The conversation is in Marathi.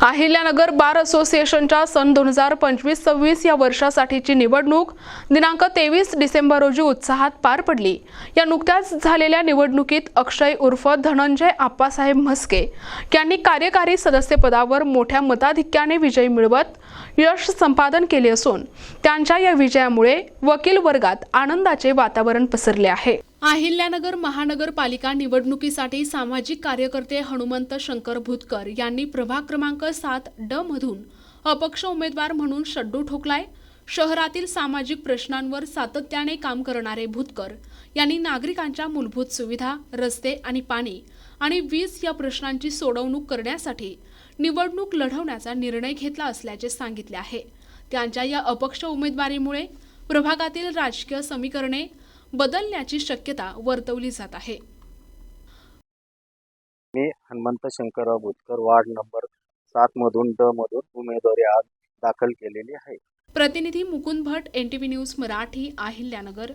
अहिल्यानगर बार असोसिएशनच्या सन 2025-26 या वर्षासाठीची निवडणूक दिनांक 23 डिसेंबर रोजी उत्साहात पार पडली। या नुकत्याच झालेल्या निवडणुकीत अक्षय उर्फ धनंजय आप्पासाहेब म्हस्के यांनी कार्यकारी सदस्यपदावर मोठ्या मताधिक्याने विजय मिळवत यश संपादन केले असून त्यांच्या या विजयामुळे वकील वर्गात आनंदाचे वातावरण पसरले आहे। अहिल्यानगर महानगरपालिका निवडणुकीसाठी सामाजिक कार्यकर्ते हनुमंत शंकर भुतकर यांनी प्रभाग क्रमांक 7 ड मधून अपक्ष उमेदवार म्हणून शड्डू ठोकलाय। शहरातील सामाजिक प्रश्नांवर सातत्याने काम करणारे भुतकर यांनी नागरिकांच्या मूलभूत सुविधा, रस्ते आणि पाणी आणि वीज या प्रश्नांची सोडवणूक करण्यासाठी निवडणूक लढवण्याचा निर्णय घेतला असल्याचे सांगितले आहे। त्यांच्या या अपक्ष उमेदवारीमुळे प्रभागातील राजकीय समीकरणे बदलण्याची शक्यता वर्तवली जात आहे। मी हनुमंत शंकरराव भुतकर वार्ड नंबर 7 मधून ड मधून उमेदवारी आज दाखल केलेली आहे। प्रतिनिधी मुकुंद भट, NTV न्यूज मराठी, अहिल्यानगर।